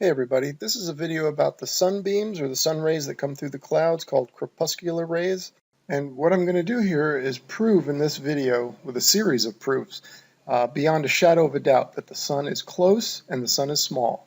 Hey everybody, this is a video about the sunbeams or the sun rays that come through the clouds called crepuscular rays. And what I'm going to do here is prove in this video with a series of proofs beyond a shadow of a doubt that the sun is close and the sun is small.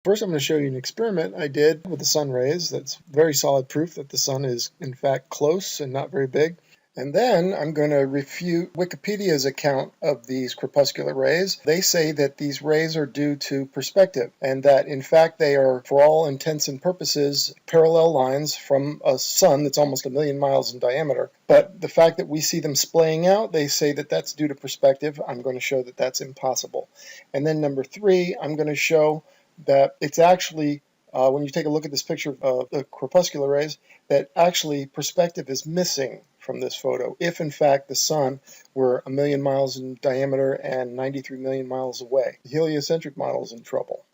First I'm going to show you an experiment I did with the sun rays that's very solid proof that the sun is in fact close and not very big. And then I'm going to refute Wikipedia's account of these crepuscular rays. They say that these rays are due to perspective and that in fact they are, for all intents and purposes, parallel lines from a sun that's almost 1,000,000 miles in diameter. But the fact that we see them splaying out, they say that that's due to perspective. I'm going to show that that's impossible. And then number 3, I'm going to show that it's actually, when you take a look at this picture of the crepuscular rays, that actually perspective is missing from this photo, if in fact the sun were 1,000,000 miles in diameter and 93 million miles away. The heliocentric model is in trouble.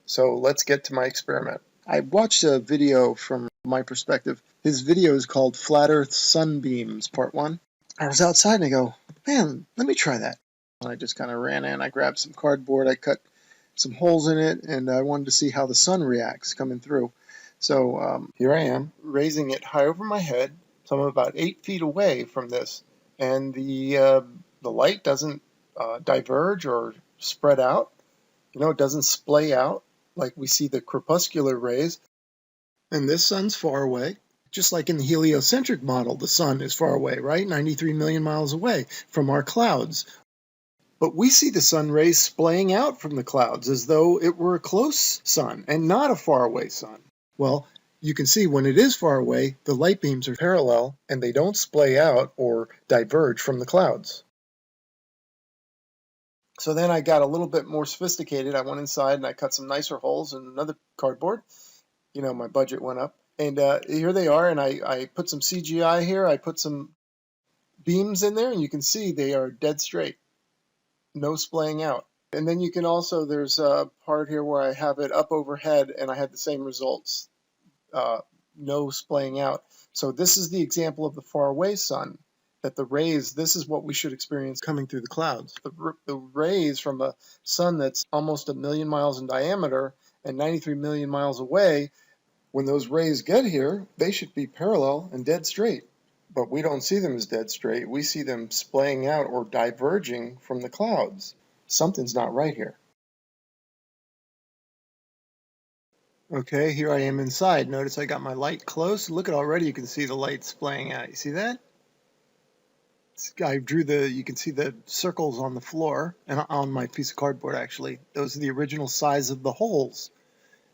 So let's get to my experiment. I watched a video from my perspective. His video is called Flat Earth Sunbeams, Part 1. I was outside and I go, man, let me try that. And I just kind of ran in, I grabbed some cardboard, I cut some holes in it, and I wanted to see how the sun reacts coming through. So here I am, raising it high over my head. So I'm about 8 feet away from this, and the light doesn't diverge or spread out. You know, it doesn't splay out like we see the crepuscular rays. And this sun's far away. Just like in the heliocentric model, the sun is far away, right? 93 million miles away from our clouds. But we see the sun rays splaying out from the clouds as though it were a close sun and not a faraway sun. Well, you can see when it is far away, the light beams are parallel and they don't splay out or diverge from the clouds. So then I got a little bit more sophisticated. I went inside and I cut some nicer holes in another cardboard. You know, my budget went up. And here they are, and I put some CGI here. I put some beams in there, and you can see they are dead straight. No splaying out. And then you can also, there's a part here where I have it up overhead, and I had the same results. No splaying out. So this is the example of the faraway sun, that the rays, this is what we should experience coming through the clouds. The rays from a sun that's almost 1,000,000 miles in diameter and 93 million miles away, when those rays get here, they should be parallel and dead straight. But we don't see them as dead straight. We see them splaying out or diverging from the clouds. Something's not right here. Okay, here I am inside. Notice I got my light close. Look at already, you can see the light splaying out. You see that? I drew you can see the circles on the floor and on my piece of cardboard actually. Those are the original size of the holes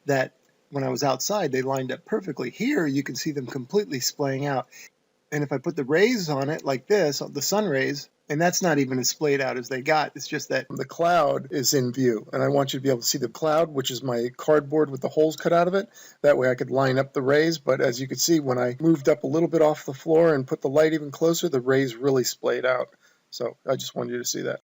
that when I was outside, they lined up perfectly. Here, you can see them completely splaying out. And if I put the rays on it like this, the sun rays, and that's not even as splayed out as they got. It's just that the cloud is in view. And I want you to be able to see the cloud, which is my cardboard with the holes cut out of it. That way I could line up the rays. But as you can see, when I moved up a little bit off the floor and put the light even closer, the rays really splayed out. So I just wanted you to see that.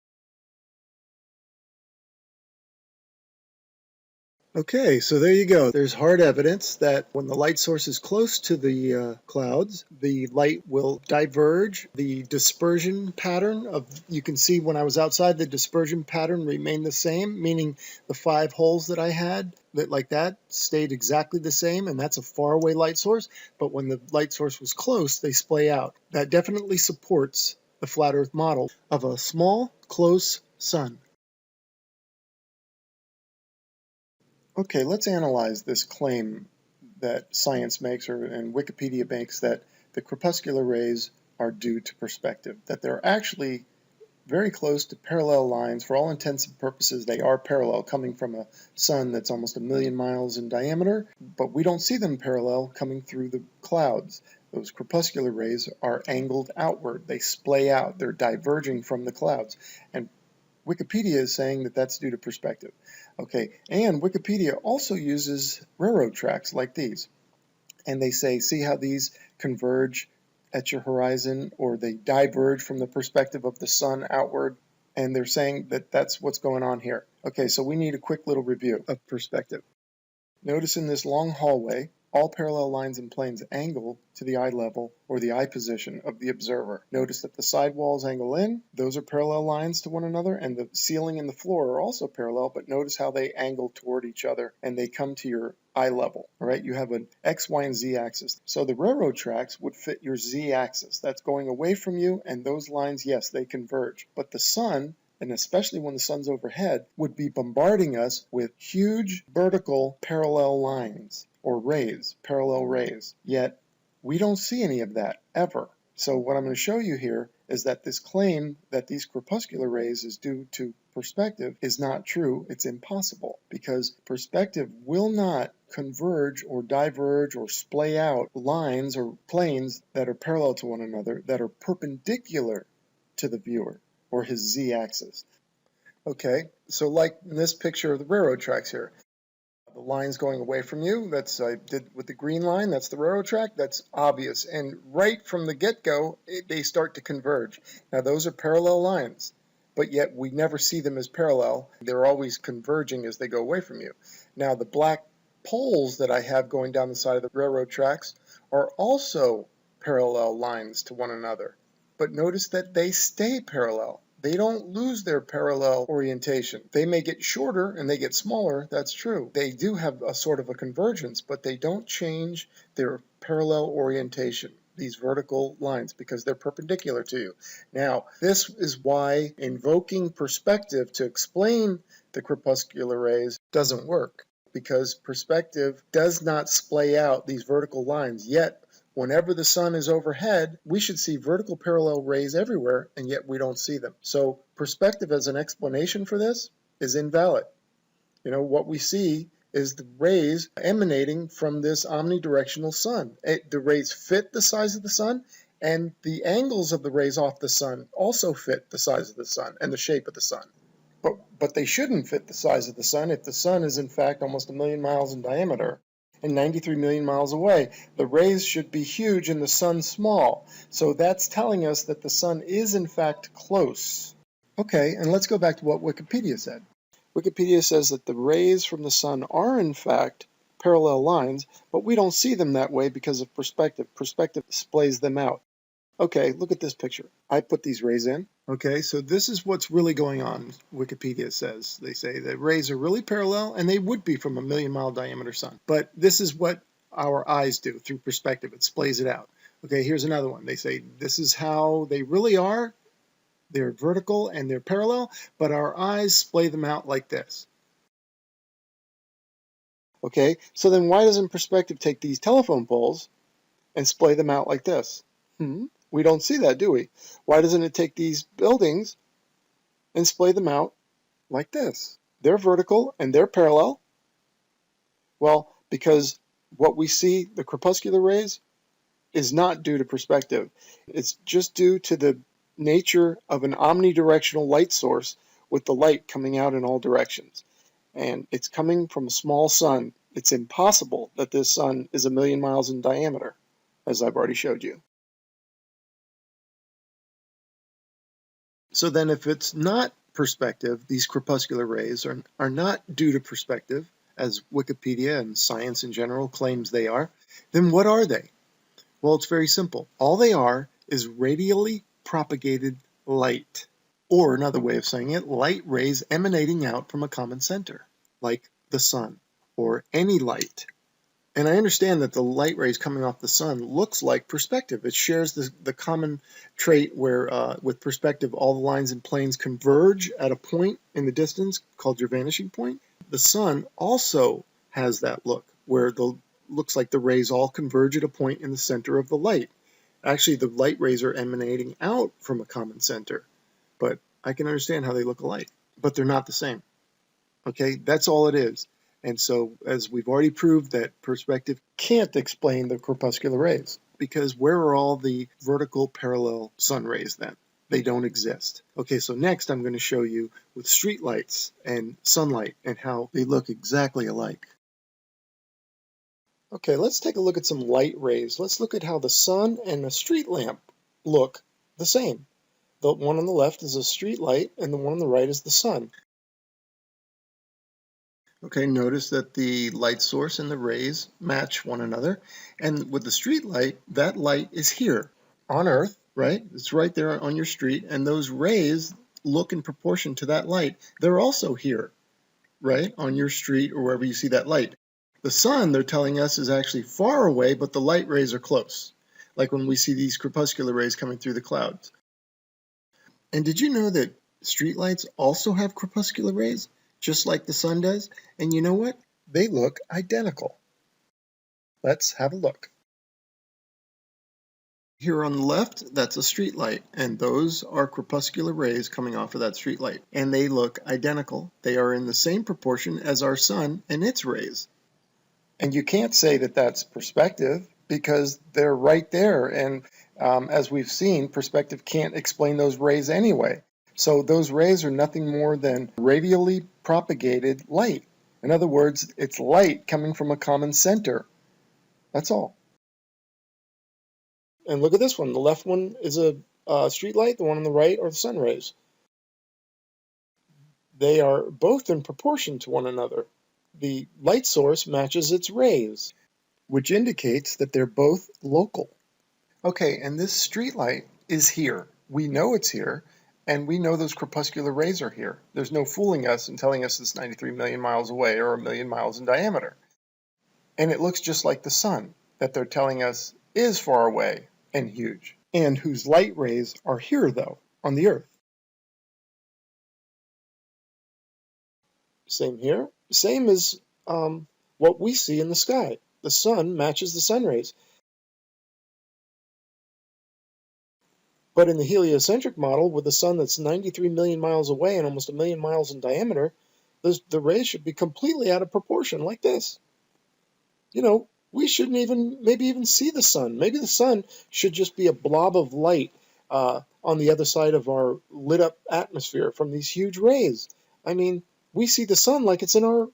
Okay, so there you go. There's hard evidence that when the light source is close to the clouds, the light will diverge. The dispersion pattern you can see when I was outside, the dispersion pattern remained the same, meaning the 5 holes that I had, like that, stayed exactly the same, and that's a faraway light source. But when the light source was close, they splay out. That definitely supports the flat Earth model of a small, close sun. Okay, let's analyze this claim that science makes and Wikipedia makes that the crepuscular rays are due to perspective, that they're actually very close to parallel lines. For all intents and purposes, they are parallel coming from a sun that's almost 1,000,000 miles in diameter, but we don't see them parallel coming through the clouds. Those crepuscular rays are angled outward. They splay out. They're diverging from the clouds. And Wikipedia is saying that that's due to perspective. Okay, and Wikipedia also uses railroad tracks like these. And they say, see how these converge at your horizon, or they diverge from the perspective of the sun outward? And they're saying that that's what's going on here. Okay, so we need a quick little review of perspective. Notice in this long hallway, All parallel lines and planes angle to the eye level or the eye position of the observer. Notice that the side walls angle in, those are parallel lines to one another, and the ceiling and the floor are also parallel, but notice how they angle toward each other and they come to your eye level. All right, you have an X, Y, and Z axis. So the railroad tracks would fit your Z axis. That's going away from you, and those lines, yes, they converge. But the sun, and especially when the sun's overhead, would be bombarding us with huge vertical parallel lines, or rays, parallel rays. Yet we don't see any of that ever. So what I'm going to show you here is that this claim that these corpuscular rays is due to perspective is not true. It's impossible, because perspective will not converge or diverge or splay out lines or planes that are parallel to one another, that are perpendicular to the viewer or his z-axis. Okay, so like in this picture of the railroad tracks here, the line's going away from you, that's I did with the green line, that's the railroad track, that's obvious. And right from the get-go, they start to converge. Now those are parallel lines, but yet we never see them as parallel. They're always converging as they go away from you. Now the black poles that I have going down the side of the railroad tracks are also parallel lines to one another. But notice that they stay parallel. They don't lose their parallel orientation. They may get shorter and they get smaller, that's true. They do have a sort of a convergence, but they don't change their parallel orientation, these vertical lines, because they're perpendicular to you. Now, this is why invoking perspective to explain the corpuscular rays doesn't work, because perspective does not splay out these vertical lines, yet whenever the sun is overhead, we should see vertical parallel rays everywhere, and yet we don't see them. So perspective as an explanation for this is invalid. You know, what we see is the rays emanating from this omnidirectional sun. The rays fit the size of the sun, and the angles of the rays off the sun also fit the size of the sun and the shape of the sun. But they shouldn't fit the size of the sun if the sun is in fact almost 1 million miles in diameter and 93 million miles away. The rays should be huge and the sun small. So that's telling us that the sun is in fact close. Okay, and let's go back to what Wikipedia said. Wikipedia says that the rays from the sun are in fact parallel lines, but we don't see them that way because of perspective. Perspective splays them out. Okay, look at this picture. I put these rays in. Okay, so this is what's really going on, Wikipedia says. They say the rays are really parallel, and they would be from a 1 million mile diameter sun. But this is what our eyes do through perspective. It splays it out. Okay, here's another one. They say this is how they really are. They're vertical and they're parallel, but our eyes splay them out like this. Okay, so then why doesn't perspective take these telephone poles and splay them out like this? We don't see that, do we? Why doesn't it take these buildings and splay them out like this? They're vertical and they're parallel. Well, because what we see, the corpuscular rays, is not due to perspective. It's just due to the nature of an omnidirectional light source with the light coming out in all directions. And it's coming from a small sun. It's impossible that this sun is 1 million miles in diameter, as I've already showed you. So then if it's not perspective, these corpuscular rays are not due to perspective, as Wikipedia and science in general claims they are, then what are they? Well, it's very simple. All they are is radially propagated light, or another way of saying it, light rays emanating out from a common center, like the sun, or any light. And I understand that the light rays coming off the sun looks like perspective. It shares the common trait where with perspective all the lines and planes converge at a point in the distance called your vanishing point. The sun also has that look where looks like the rays all converge at a point in the center of the light. Actually, the light rays are emanating out from a common center, but I can understand how they look alike, but they're not the same. Okay, that's all it is. And so, as we've already proved, that perspective can't explain the corpuscular rays, because where are all the vertical parallel sun rays then? They don't exist. Okay, so next I'm going to show you with street lights and sunlight and how they look exactly alike. Okay, let's take a look at some light rays. Let's look at how the sun and a street lamp look the same. The one on the left is a street light and the one on the right is the sun. Okay, notice that the light source and the rays match one another. And with the street light, that light is here on Earth, right? It's right there on your street. And those rays look in proportion to that light. They're also here, right? On your street or wherever you see that light. The sun, they're telling us, is actually far away, but the light rays are close. Like when we see these crepuscular rays coming through the clouds. And did you know that streetlights also have crepuscular rays, just like the sun does? And you know what? They look identical. Let's have a look. Here on the left, that's a streetlight, and those are crepuscular rays coming off of that streetlight. And they look identical. They are in the same proportion as our sun and its rays. And you can't say that that's perspective because they're right there. And as we've seen, perspective can't explain those rays anyway. So those rays are nothing more than radially propagated light. In other words, it's light coming from a common center. That's all. And look at this one. The left one is a street light. The one on the right are the sun rays. They are both in proportion to one another. The light source matches its rays, which indicates that they're both local. Okay, and this street light is here. We know it's here, and we know those crepuscular rays are here. There's no fooling us and telling us it's 93 million miles away or a million miles in diameter. And it looks just like the sun, that they're telling us is far away and huge, and whose light rays are here, though, on the Earth. Same here. Same as what we see in the sky. The sun matches the sun rays. But in the heliocentric model, with a sun that's 93 million miles away and almost a million miles in diameter, the rays should be completely out of proportion, like this. You know, we shouldn't maybe even see the sun. Maybe the sun should just be a blob of light on the other side of our lit up atmosphere from these huge rays. I mean, we see the sun like it's in our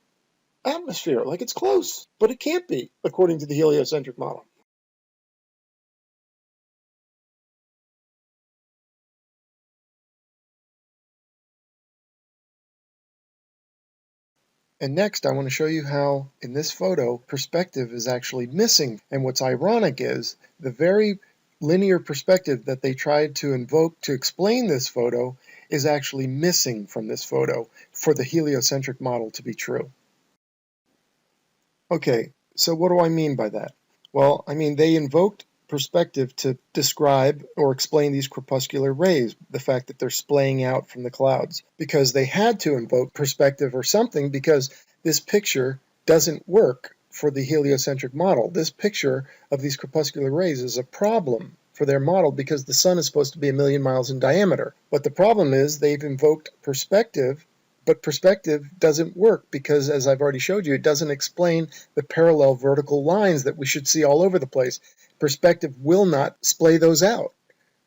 atmosphere, like it's close, but it can't be, according to the heliocentric model. And next, I want to show you how, in this photo, perspective is actually missing. And what's ironic is the very linear perspective that they tried to invoke to explain this photo is actually missing from this photo for the heliocentric model to be true. Okay, so what do I mean by that? Well, I mean they invoked perspective to describe or explain these crepuscular rays, the fact that they're splaying out from the clouds, because they had to invoke perspective or something because this picture doesn't work for the heliocentric model. This picture of these crepuscular rays is a problem for their model because the sun is supposed to be a million miles in diameter. But the problem is they've invoked perspective, but perspective doesn't work because, as I've already showed you, it doesn't explain the parallel vertical lines that we should see all over the place. Perspective will not splay those out,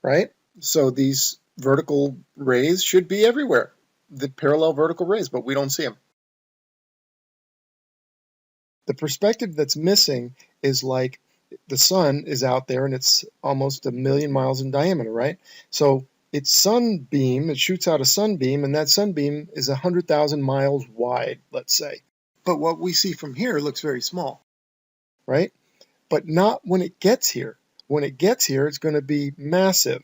right? So these vertical rays should be everywhere, the parallel vertical rays, but we don't see them. The perspective that's missing is like the sun is out there and it's almost a million miles in diameter, right? So its sunbeam, it shoots out a sunbeam, and that sunbeam is 100,000 miles wide, let's say. But what we see from here looks very small, right? But not when it gets here. When it gets here, it's going to be massive,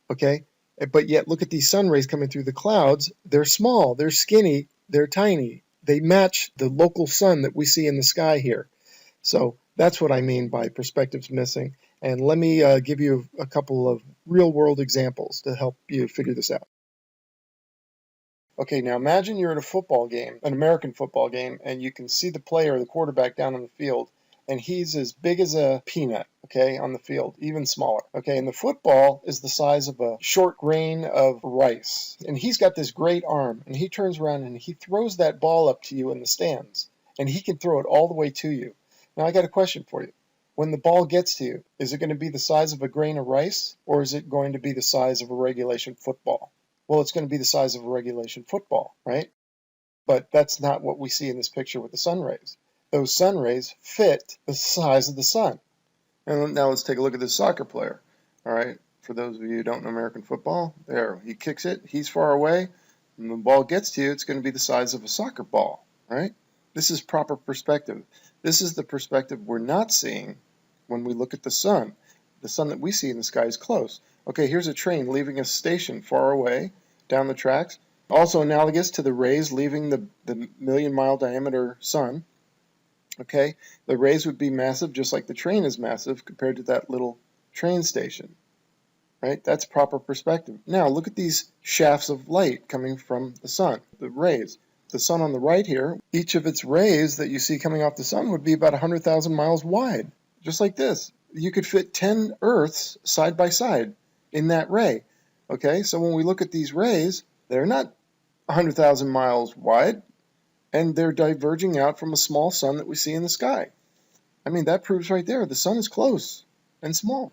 okay? But yet, look at these sun rays coming through the clouds. They're small, they're skinny, they're tiny. They match the local sun that we see in the sky here. So that's what I mean by perspectives missing. And let me give you a couple of real-world examples to help you figure this out. Okay, now imagine you're at a football game, an American football game, and you can see the player, the quarterback, down on the field, and he's as big as a peanut, okay, on the field, even smaller. Okay, and the football is the size of a short grain of rice. And he's got this great arm, and he turns around and he throws that ball up to you in the stands, and he can throw it all the way to you. Now, I got a question for you. When the ball gets to you, is it going to be the size of a grain of rice, or is it going to be the size of a regulation football? Well, it's going to be the size of a regulation football, right? But that's not what we see in this picture with the sun rays. Those sun rays fit the size of the sun. And now let's take a look at this soccer player. All right, for those of you who don't know American football, there, he kicks it, he's far away, and the ball gets to you, it's going to be the size of a soccer ball, right? This is proper perspective. This is the perspective we're not seeing when we look at the sun. The sun that we see in the sky is close. Okay, here's a train leaving a station far away down the tracks. Also analogous to the rays leaving the million-mile diameter sun. Okay, the rays would be massive just like the train is massive compared to that little train station. Right? That's proper perspective. Now look at these shafts of light coming from the sun, the rays. The sun on the right here, each of its rays that you see coming off the sun would be about 100,000 miles wide. Just like this. You could fit 10 Earths side by side in that ray. Okay, so when we look at these rays, they're not 100,000 miles wide, and they're diverging out from a small sun that we see in the sky. I mean, that proves right there the sun is close and small.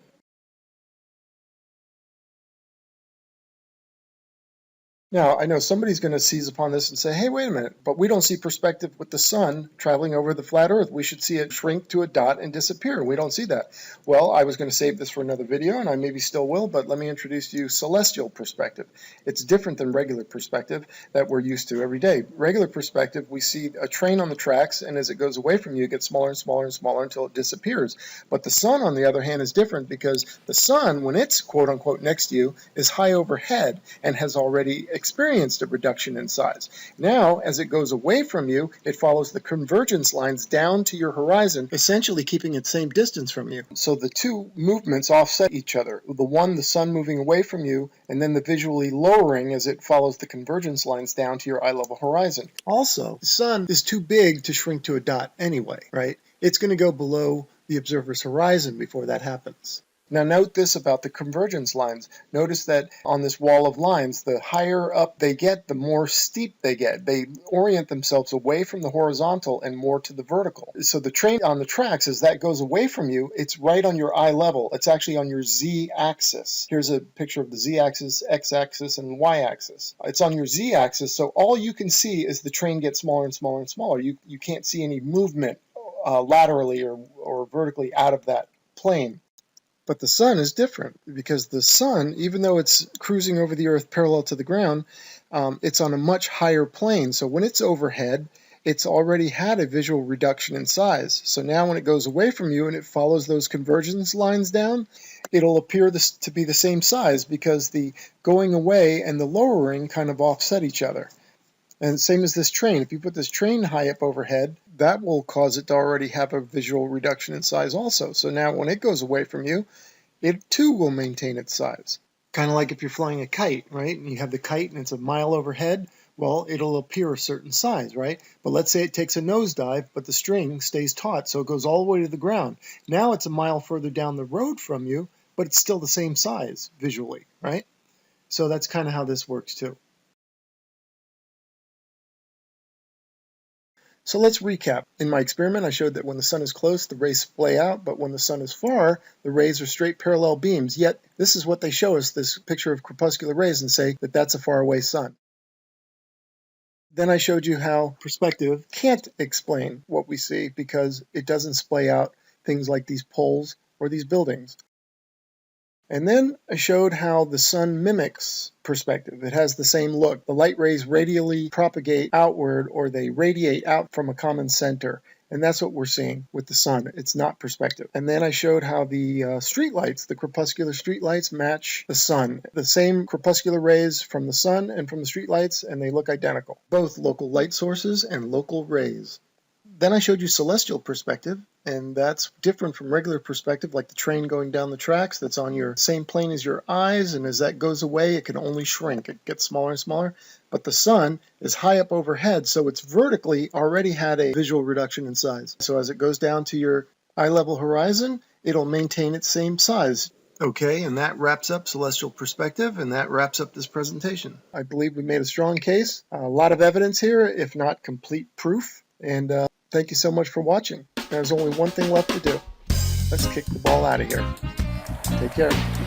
Now, I know somebody's going to seize upon this and say, hey, wait a minute, but we don't see perspective with the sun traveling over the flat Earth. We should see it shrink to a dot and disappear. We don't see that. Well, I was going to save this for another video, and I maybe still will, but let me introduce to you celestial perspective. It's different than regular perspective that we're used to every day. Regular perspective, we see a train on the tracks, and as it goes away from you, it gets smaller and smaller and smaller until it disappears. But the sun, on the other hand, is different because the sun, when it's quote-unquote next to you, is high overhead and has already experienced a reduction in size. Now, as it goes away from you, it follows the convergence lines down to your horizon, essentially keeping it same distance from you. So the two movements offset each other. The one, the sun moving away from you, and then the visually lowering as it follows the convergence lines down to your eye level horizon. Also, the sun is too big to shrink to a dot anyway, right? It's going to go below the observer's horizon before that happens. Now note this about the convergence lines. Notice that on this wall of lines, the higher up they get, the more steep they get. They orient themselves away from the horizontal and more to the vertical. So the train on the tracks, as that goes away from you, it's right on your eye level. It's actually on your z-axis. Here's a picture of the z-axis, x-axis, and y-axis. It's on your z-axis, so all you can see is the train get smaller and smaller and smaller. You can't see any movement laterally or vertically out of that plane. But the sun is different because the sun, even though it's cruising over the Earth parallel to the ground, it's on a much higher plane. So when it's overhead, it's already had a visual reduction in size. So now when it goes away from you and it follows those convergence lines down, it'll appear to be the same size because the going away and the lowering kind of offset each other. And same as this train. If you put this train high up overhead, that will cause it to already have a visual reduction in size also. So now when it goes away from you, it too will maintain its size. Kind of like if you're flying a kite, right? And you have the kite and it's a mile overhead, well, it'll appear a certain size, right? But let's say it takes a nosedive, but the string stays taut, so it goes all the way to the ground. Now it's a mile further down the road from you, but it's still the same size visually, right? So that's kind of how this works too. So let's recap. In my experiment, I showed that when the sun is close, the rays splay out, but when the sun is far, the rays are straight parallel beams. Yet, this is what they show us, this picture of crepuscular rays, and say that that's a faraway sun. Then I showed you how perspective can't explain what we see because it doesn't splay out things like these poles or these buildings. And then I showed how the sun mimics perspective. It has the same look. The light rays radially propagate outward, or they radiate out from a common center. And that's what we're seeing with the sun. It's not perspective. And then I showed how the streetlights, the crepuscular streetlights, match the sun. The same crepuscular rays from the sun and from the streetlights, and they look identical. Both local light sources and local rays. Then I showed you celestial perspective, and that's different from regular perspective, like the train going down the tracks that's on your same plane as your eyes, and as that goes away, it can only shrink. It gets smaller and smaller. But the sun is high up overhead, so it's vertically already had a visual reduction in size. So as it goes down to your eye level horizon, it'll maintain its same size. Okay, and that wraps up celestial perspective, and that wraps up this presentation. I believe we made a strong case. A lot of evidence here, if not complete proof. And thank you so much for watching. There's only one thing left to do. Let's kick the ball out of here. Take care.